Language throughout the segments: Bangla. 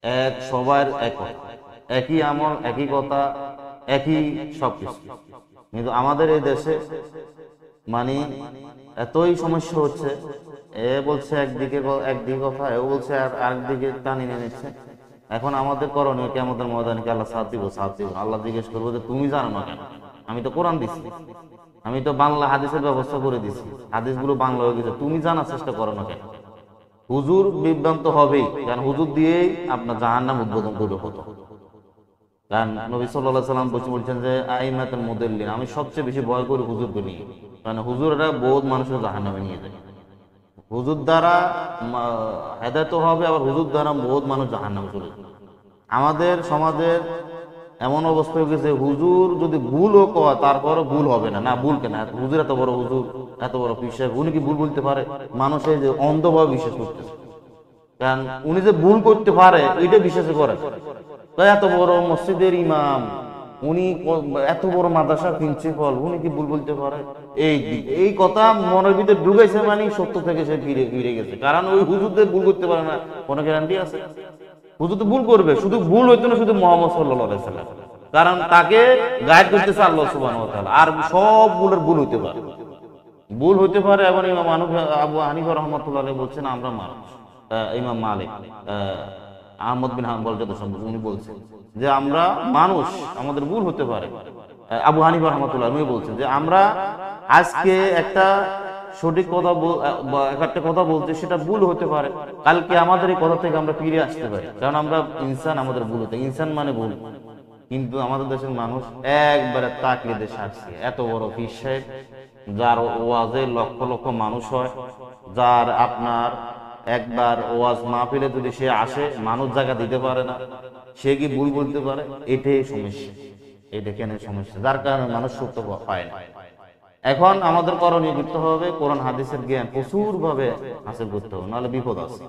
এক সবার এক কথা, একই আমল, একই কথা, একই সবকিছু। কিন্তু আমাদের এই দেশে মানে এতই সমস্যা হচ্ছে, এ বলছে একদিকে কথা, এ বলছে আর আরেকদিকে টানি নিয়ে নিচ্ছে। এখন আমাদের করণীয় কি? আমাদের ময়দানকে আল্লাহ সাথ দিব, সাথ দিব। আল্লাহ জিজ্ঞেস করবো যে তুমি জানো না কেন? আমি তো কোরআন দিছি, আমি তো বাংলা হাদিসের ব্যবস্থা করে দিছি, হাদিসগুলো বাংলা হয়ে গেছে, তুমি জানার চেষ্টা করো না কেন? হুজুর বিভ্রান্ত হবেই, কারণ হুজুর দিয়েই আপনার জাহান্নাম উদ্বোধন করে হতো। কারণ নবী সাল্লাল্লাহু আলাইহি সাল্লাম বলছেন যে আইমাতুল মুদাল্লিন, আমি সবচেয়ে বেশি ভয় করি হুজুরকে নিয়ে। কারণ হুজুররা বহুত মানুষের জাহান্নামে নিয়ে যায়। হুজুর দ্বারা হেদায়েত হবে, আবার হুজুর দ্বারা বহুত মানুষ জাহান্নামে চলে যায়। আমাদের সমাজের এমন অবস্থা হয়ে গেছে, হুজুর যদি ভুলও কয় তারপরও ভুল হবে না। না, ভুল কেন? হুজুর এত বড় হুজুর, এত বড় বিশ্বাস, উনি কি ভুল বলতে পারে? মানুষে যে অন্ধভাবে বিশ্বাস করতেছে, কারণ উনি যে ভুল করতে পারে ওইটা বিশ্বাস করে। এত বড় মসজিদের ইমাম, উনি এত বড় মাদ্রাসার প্রিন্সিপাল, উনি কি ভুল বলতে পারে? এই কথা মনের ভিতরে ঢুকেছে, মানে সত্য থেকে সে ফিরে গেছে। কারণ ওই হুজুরদের ভুল করতে পারে না, কোনো গ্যারান্টি আছে? হুজুর তো ভুল করবে, শুধু ভুল হইতো না শুধু মুহাম্মদ সাল্লাল্লাহু আলাইহি সাল্লাম, কারণ তাকে গাইড করতেছে আল্লাহ সুবহানাহু ওয়া তাআলা। আর সব ভুল হইতে পারে, ভুল হইতে পারে। এবং ইমাম আবু হানিফা রাহমাতুল্লাহ আলাইহি বলছেন আমরা মানুষ। ইমাম মালিক, আহমদ বিন হাম্বল যত সম্ভব উনি বলছেন যে আমরা মানুষ, আমাদের ভুল হতে পারে। আবু হানিফা রাহমাতুল্লাহ উনি বলছেন যে আমরা আজকে একটা সঠিক কথা একটা কথা বলতে, সেটা ভুল হতে পারে, কালকে আমাদের এই কথা থেকে আমরা ফিরে আসতে পারি, কারণ আমরা ইনসান, আমাদের ভুল হতে, ইনসান মানে ভুল। কিন্তু আমাদের দেশের মানুষ একবারে তাকলিদে সাজছে। এত বড় পীর সাহেব, যার ওয়াজে লক্ষ লক্ষ মানুষ হয়, যার আপনার একবার ওয়াজ মাহফিলে যদি সে আসে মানুষ জায়গা দিতে পারে না, সে কি ভুল বলতে পারে? এটাই সমস্যা, এটা কেন সমস্যা, যার কারণে মানুষ সত্য পায় না। এখন আমাদের করণীয় করতে হবে, কোরআন হাদিসের জ্ঞান প্রচুর ভাবে হাসিল করতে হবে, নাহলে বিপদ আছে।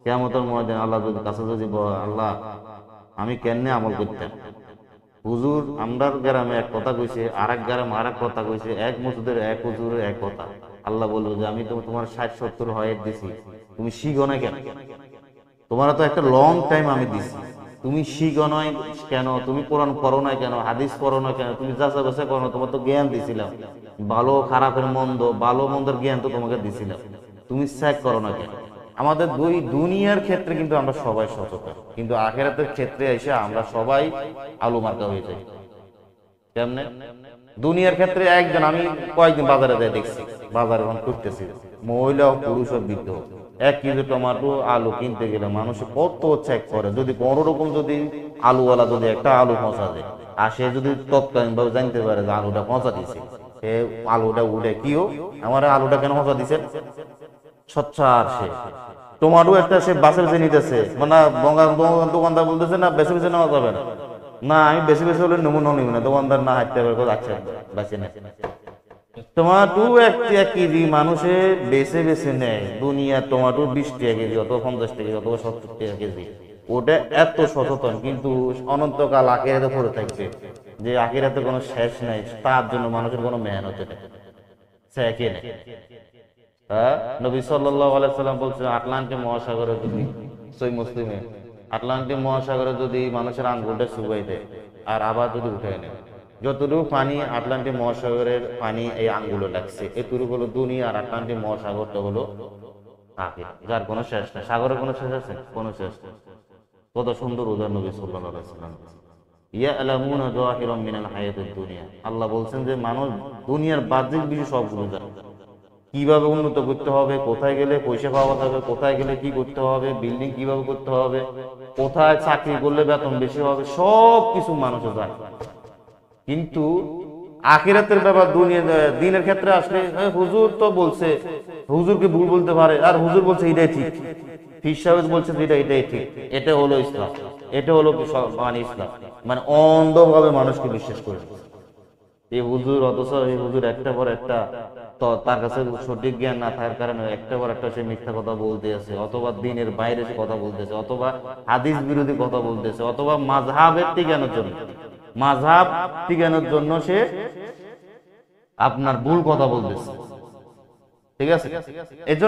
কিয়ামতের ময়দানে আল্লাহ যদি কাছে যদি আল্লাহ আমি কেমনে আমল করতাম, হুজুর আমরার গ্রামে এক কথা কইছে, আর এক গ্রামে আর এক কথা কইছে, এক মসজিদের এক হুজুরের এক কথা। আল্লাহ বলবো যে আমি তো তোমার 60-70 হয়ের দিছি, তুমি শিখো না কেন? তোমার তো একটা লং টাইম আমি দিছি, তুমি শিখো নয় কেন? তুমি কোরআন পড়ো না কেন? হাদিস পড়ো না কেন? তুমি যাচাই বাছাই করো না? তোমার তো জ্ঞান দিছিলাম, ভালো খারাপের মন্দ, ভালো মন্দের জ্ঞান তো তোমাকে দিছিলাম, তুমি চেক করো না কেন? আমাদের দুনিয়ার ক্ষেত্রে কিন্তু আমরা সবাই সচেতন, কিন্তু আখিরাতের ক্ষেত্রে এসে আমরা সবাই আলু মার্কা হয়ে যাই। কেমনে? দুনিয়ার ক্ষেত্রে একজন, আমি কয়েকদিন বাজারে যাই দেখছি, বাজারে করতেছি, মহিলা ও পুরুষ ও বৃদ্ধ, 1 কেজি টমেটো আলু কিনতে গেলে মানুষ কত চেক করে। যদি কোনো রকম যদি আলুওয়ালা যদি একটা আলু পচা যায়, আর সে যদি তৎকালীন ভাবে জানতে পারে যে আলুটা পচা দিছে, সে আলুটা উঠে কিও আমার আলুটা কেন পচা দিছে, সচ্ছার সে টমেটো একটা সে বাসের যে নিতেছে, মানে দোকানদার বলতেছে না বেশি বেশি নেওয়া যাবে না, না আমি বেশি বেশি হলে নমুনা নিব না, দোকানদার না হাঁটতে পারবে, আচ্ছা বেশি নেই। টমাটো 1 কেজি মানুষে বেছে বেছে নেয়। দুনিয়া টমাটো 20 টাকা কেজি, অথবা 50 টাকা কেজি, অথবা 70 টাকা কেজি। ওটা এত সচেতন, কিন্তু অনন্তকাল আখিরাতে পড়ে থাকবে, যে আখিরাতে কোনো শেষ নাই, তার জন্য মানুষের কোনো মেহনত নেই, সে নেই। হ্যাঁ, নবী সাল্লাল্লাহু আলাইহি সাল্লাম বলছেন আটলান্টিক মহাসাগরে যদি, সহিহ মুসলিমে, আটলান্টিক মহাসাগরে যদি মানুষের আঙ্গুলটা চুবাই দেয় আর আবার যদি উঠে নেয়, যতটুকু পানি আটলান্টিক মহাসাগরের পানি এই আঙ্গুলে লাগছে, এতটুকু হলো দুনিয়া, আর আটলান্টিক মহাসাগরটা হলো আখিরাত, যার কোনো শেষ নেই। সাগরের কোনো শেষ আছে? কোনো শেষ নেই। কত সুন্দর উদাহরণ নবী সাল্লাল্লাহু আলাইহি সাল্লাম। ইয়ালামুনা যাহিরাম মিনাল হায়াতিদ দুনিয়া, আল্লাহ বলছেন যে মানুষ দুনিয়ার বাহ্যিক বিষয় সবগুলো জানে, কিভাবে উন্নত করতে হবে, কোথায় গেলে পয়সা পাওয়া যাবে, কোথায় গেলে কি করতে হবে, বিল্ডিং কিভাবে করতে হবে, কোথায় চাকরি করলে বেতন বেশি হবে, সব কিছু মানুষও জানে। কিন্তু আখিরাতের ব্যাপার, দিনের ক্ষেত্রে আসলে হুজুর তো বলছে, হুজুরকে ভুল বলতে পারে, আর হুজুর বলছে এটাই ঠিক, পীর সাহেব বলছে এটাই ঠিক, এটা হলো ইসলাম, এটা হলো মানে ইসলাম, মানে অন্ধভাবে মানুষকে বিশ্বাস করে এই হুজুর। অথচ এই হুজুর একটা পর একটা, তো তার কাছে সঠিক জ্ঞান না থাকার কারণে একটা পর একটা সে মিথ্যা কথা বলতে আছে, অথবা দিনের বাইরে সে কথা বলতেছে, অথবা হাদিস বিরোধী কথা বলতেছে, অথবা মাযহাবের টিকানোর জন্য সে আপনার ভুল কথা বলতেছে। ঠিক আছে? এজন্য